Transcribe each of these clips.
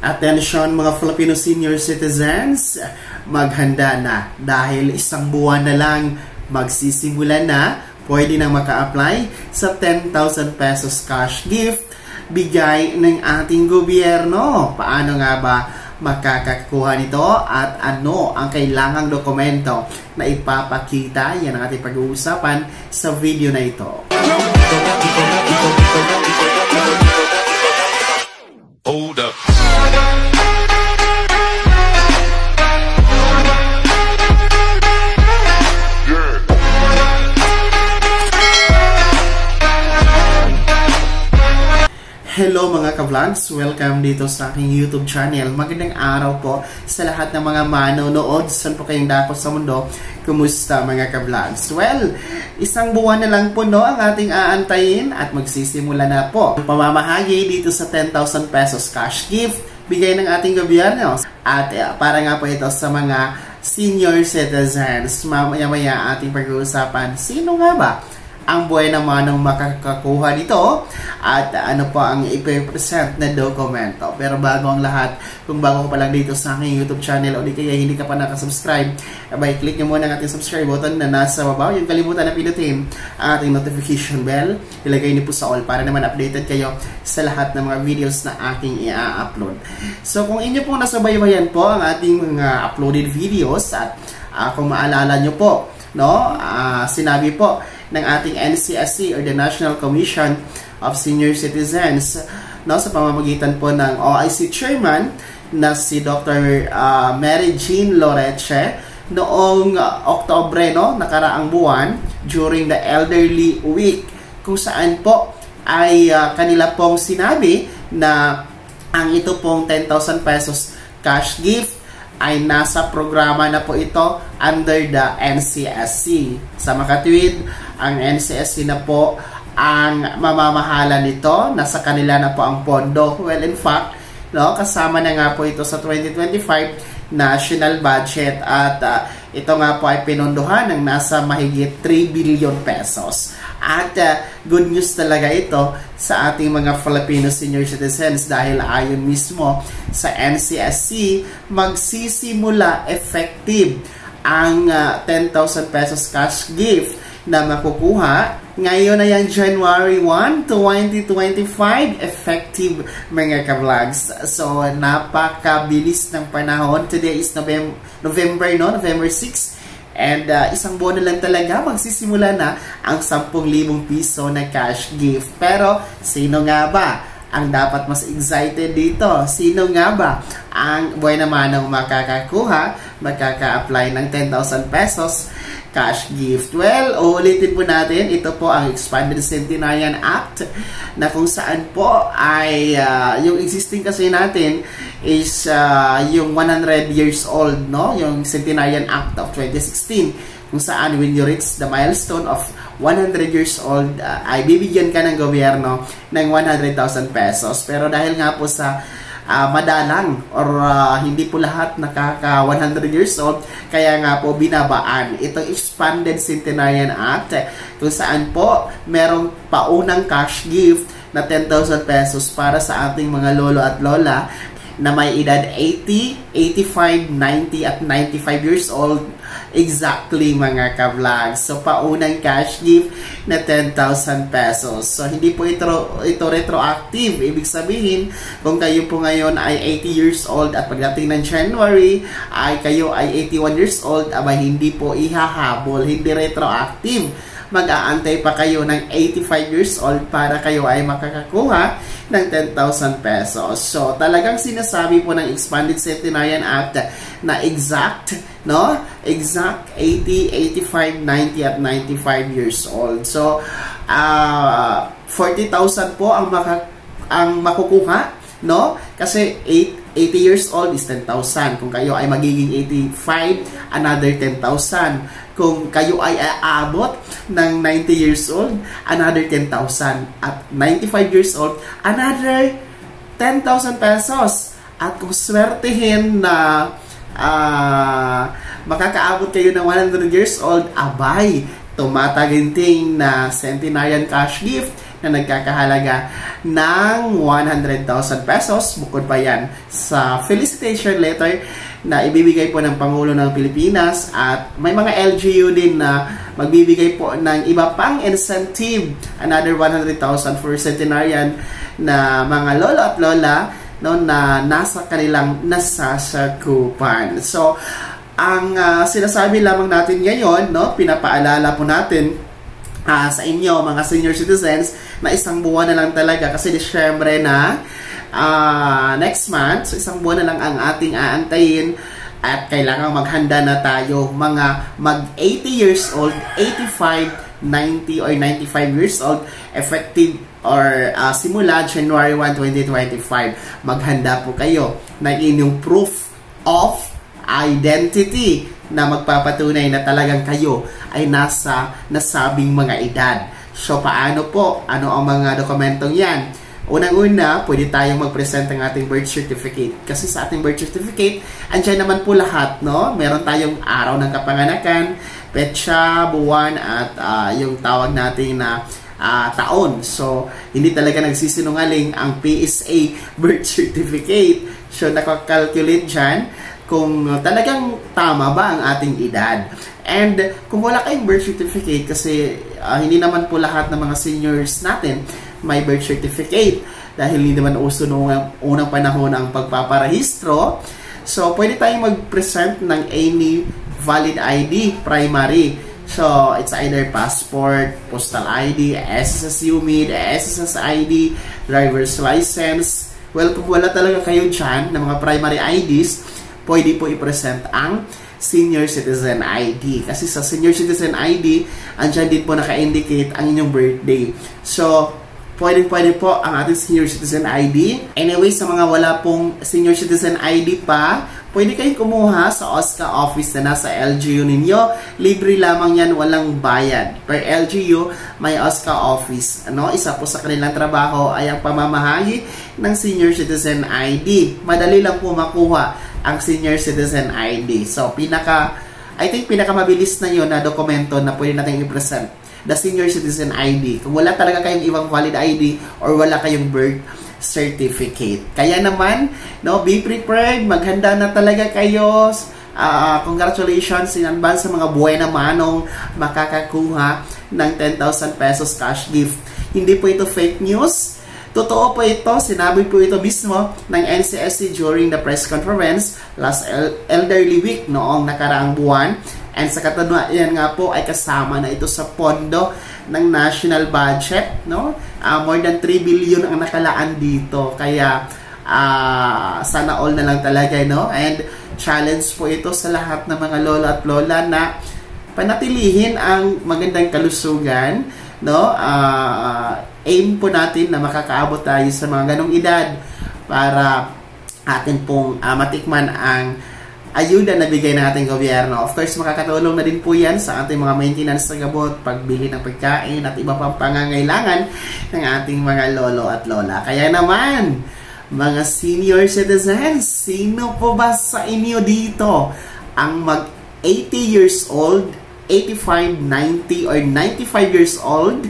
Attention mga Filipino senior citizens, maghanda na dahil isang buwan na lang magsisimula na, pwede nang maka-apply sa 10,000 pesos cash gift bigay ng ating gobyerno. Paano nga ba makakakuha nito at ano ang kailangang dokumento na ipapakita? Yan ang ating pag-uusapan sa video na ito. Hold up. Hello mga ka-vlogs! Welcome dito sa aking YouTube channel. Magandang araw po sa lahat ng mga manonood. Saan po kayong dapat sa mundo? Kumusta mga ka-vlogs? Well, isang buwan na lang po ang ating aantayin at magsisimula na po ang pamamahagi dito sa 10,000 pesos cash gift bigay ng ating gobyerno. At para nga po ito sa mga senior citizens. Mamaya-maya ating pag-uusapan, sino nga ba ang buhay naman ng makakakuha nito at ano po ang ipipresent na dokumento. Pero bago ang lahat, kung bago ka pa lang dito sa aking YouTube channel o di kaya hindi ka pa nakasubscribe, abay click nyo muna ang ating subscribe button na nasa baba. Yung kalimutan na pinutin ang ating notification bell, ilagay niyo po sa all para naman updated kayo sa lahat ng mga videos na aking i-upload. So kung inyo pong nasabaybayan po ang ating mga uploaded videos at kung maalala nyo po, sinabi po ng ating NCSC or the National Commission of Senior Citizens sa pamamagitan po ng OIC Chairman na si Dr. Mary Jean Loreche noong Oktubre nakaraang buwan during the Elderly Week, kung saan po ay kanila pong sinabi na ang ito pong 10,000 pesos cash gift ay nasa programa na po ito under the NCSC. Sa makatwid, ang NCSC na po ang mamamahala nito. Nasa kanila na po ang pondo. Well, in fact, kasama na nga po ito sa 2025 national budget at ito nga po ay pinondohan ng nasa mahigit 3 billion pesos. At good news talaga ito sa ating mga Filipino senior citizens dahil ayon mismo sa NCSC, magsisimula effective ang 10,000 pesos cash gift na makukuha ngayon na yan January 1, 2025 effective mga ka-vlogs. So napakabilis ng panahon. Today is November 6. And isang buwan na lang talaga magsisimula na ang 10,000 piso na cash gift. Pero sino nga ba ang dapat mas excited dito? Sino nga ba ang buhay naman ng makaka-apply ng 10,000 pesos cash gift? Well, ulitin po natin, ito po ang Expanded Centenarian Act na kung saan po ay yung existing kasi natin is yung 100 years old, yung Centenarian Act of 2016, kung saan when you reach the milestone of 100 years old, ay bibigyan ka ng gobyerno ng 100,000 pesos. Pero dahil nga po sa madalang or hindi po lahat nakaka 100 years old, kaya nga po binabaan itong Expanded Centenarian Act kung saan po merong paunang cash gift na 10,000 pesos para sa ating mga lolo at lola na may edad 80, 85, 90 at 95 years old exactly mga ka-vlogs. So paunang cash gift na 10,000 pesos. So hindi po ito retroactive. Ibig sabihin, kung kayo po ngayon ay 80 years old at pagdating ng January ay kayo ay 81 years old, abay hindi po ihahabol, hindi retroactive. Mag-aantay pa kayo ng 85 years old para kayo ay makakakuha ng 10,000 pesos. So, talagang sinasabi po ng Expanded Centenarian Act na exact, exact 80, 85, 90 at 95 years old. So, 40,000 po ang makukuha, kasi 80 years old is 10,000. Kung kayo ay magiging 85, another 10,000. Kung kayo ay aabot ng 90 years old, another 10,000. At 95 years old, another 10,000 pesos. At kung swertihin na makakaabot kayo ng 100 years old, abay, tumataginting na Centenarian cash gift na nagkakahalaga ng 100,000 pesos. Bukod pa yan sa felicitation letter na ibibigay po ng Pangulo ng Pilipinas, at may mga LGU din na magbibigay po ng iba pang incentive, another 100,000 for centenarian na mga lolo at lola, no, na nasa kanilang nasasakupan. So, ang sinasabi lamang natin ngayon, no, pinapaalala po natin sa inyo mga senior citizens na isang buwan na lang talaga, kasi Disyembre na, next month, so isang buwan na lang ang ating aantayin at kailangan maghanda na tayo, mga mag 80 years old, 85, 90 or 95 years old, effective or simula January 1, 2025. Maghanda po kayo ng inyong proof of identity na magpapatunay na talagang kayo ay nasa nasabing mga edad. So, paano po? Ano ang mga dokumentong yan? Unang-una, pwede tayong mag-present ng ating birth certificate. Kasi sa ating birth certificate, andyan naman po lahat, no? Meron tayong araw ng kapanganakan, petsa, buwan, at yung tawag natin na taon. So, hindi talaga nagsisinungaling ang PSA birth certificate. So, nakakalculate dyan kung talagang tama ba ang ating edad. And kung wala kayong birth certificate, kasi hindi naman po lahat ng mga seniors natin may birth certificate, dahil hindi naman uso noong unang panahon ang pagpaparehistro. So, pwede tayong mag-present ng any valid ID, primary. So, it's either passport, postal ID, SSS UMID, SSS ID, driver's license. Well, kung wala talaga kayo dyan ng mga primary IDs, pwede po i-present ang Senior Citizen ID. Kasi sa Senior Citizen ID, andyan din po naka-indicate ang inyong birthday. So, pwede po ang ating Senior Citizen ID. Anyway, sa mga wala pong Senior Citizen ID pa, pwede kayong kumuha sa OSCA office na nasa LGU ninyo. Libre lamang yan, walang bayad. Per LGU, may OSCA office. Ano? Isa po sa kanilang trabaho ay ang pamamahagi ng Senior Citizen ID. Madali lang po makuha ang Senior Citizen ID. So, I think pinakamabilis na yun na dokumento na pwede natin i-present, the Senior Citizen ID. Kung wala talaga kayong ibang valid ID or wala kayong birth certificate. Kaya naman, no, be prepared, maghanda na talaga kayo. Congratulations in advance sa mga buhay na manong makakakuha ng 10,000 pesos cash gift. Hindi po ito fake news. Totoo po ito, sinabi po ito mismo ng NCSC during the press conference last Elderly Week noong nakaraang buwan. And sa katunayan nga po ay kasama na ito sa pondo ng national budget, no? More than 3 billion ang nakalaan dito. Kaya sana all na lang talaga, no? And challenge po ito sa lahat ng mga lola at lola na panatilihin ang magandang kalusugan, no? Aim po natin na makakaabot tayo sa mga ganong edad para atin pong matikman ang ayuda na bigay ng ating gobyerno. Of course, makakatulong na din po yan sa ating mga maintenance na gamot, pagbili ng pagkain at iba pang pangangailangan ng ating mga lolo at lola. Kaya naman, mga senior citizens, sino po ba sa inyo dito ang mag 80 years old, 85, 90, or 95 years old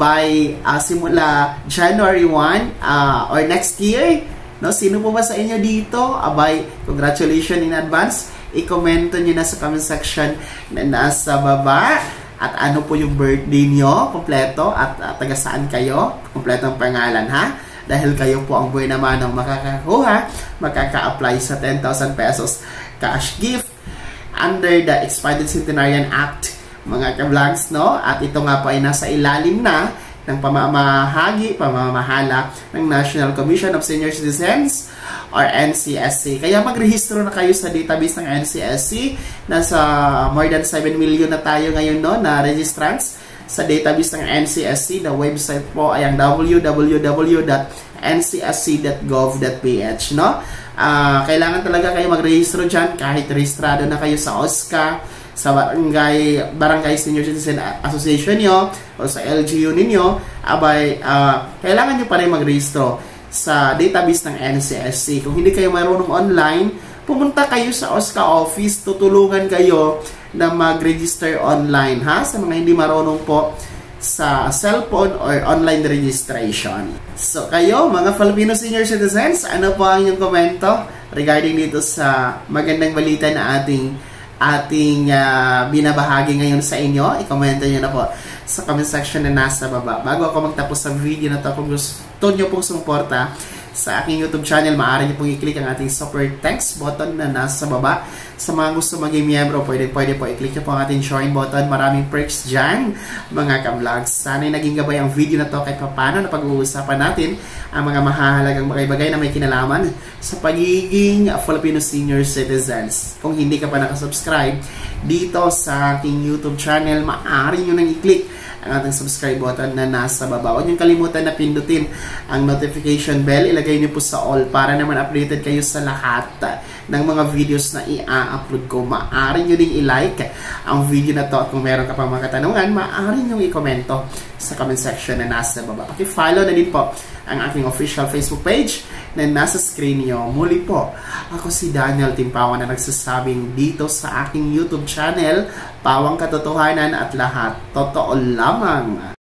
by simula January 1 or next year? No, sino po ba sa inyo dito? Abay, congratulations in advance. I-commento nyo na sa comment section na nasa baba. At ano po yung birthday nyo, kompleto, at taga saan kayo, kompletong pangalan, ha? Dahil kayo po ang buhay naman ang makakakuha, makaka-apply sa 10,000 pesos cash gift under the Expanded Centenarian Act, mga ka-vlogs, no? At ito nga po ay nasa ilalim na ng pamamahala ng National Commission of Senior Citizens or NCSC. Kaya magrehistro na kayo sa database ng NCSC. Nasa more than 7 million na tayo ngayon, no, na registrants sa database ng NCSC. The website po ay ang www.ncsc.gov.ph, no? Kailangan talaga kayo magrehistro dyan kahit rehistrado na kayo sa OSCA, sa barangay Senior Citizen Association nyo o sa LGU ninyo. Abay, kailangan nyo pa rin magrehistro sa database ng NCSC. Kung hindi kayo marunong online, pumunta kayo sa OSCA office, tutulungan kayo na mag-register online, ha? Sa mga hindi marunong po sa cellphone or online registration. So kayo, mga Filipino senior citizens, ano po ang inyong komento regarding dito sa magandang balita na ating binabahagi ngayon sa inyo? I-comment nyo na po sa comment section na nasa baba. Bago ako magtapos sa video na to, kung gusto nyo pong sumuporta sa aking YouTube channel, maaari nyo pong i-click ang ating super thanks button na nasa baba. Sa mga gusto maging miyembro, pwede po i-click nyo po ang ating join button. Maraming perks dyan, mga ka-vlogs. Sana'y naging gabay ang video na to kahit paano na pag-uusapan natin ang mga mahahalagang bagay-bagay na may kinalaman sa pagiging Filipino senior citizens. Kung hindi ka pa nakasubscribe dito sa aking YouTube channel, maaari nyo nang i-click ang ating subscribe button na nasa baba. Huwag niyong kalimutan na pindutin ang notification bell. Ilagay niyo po sa all para naman updated kayo sa lahat ng mga videos na i-upload ko. Maaari niyo ding i-like ang video na to at kung meron ka pang mga katanungan, maaari niyo i-komento sa comment section na nasa baba. Paki-follow na din po ang aking official Facebook page na nasa screen niyo. Muli po, ako si Daniel Timpawan na nagsasabing dito sa aking YouTube channel, Pawang Katotohanan at lahat totoo lamang.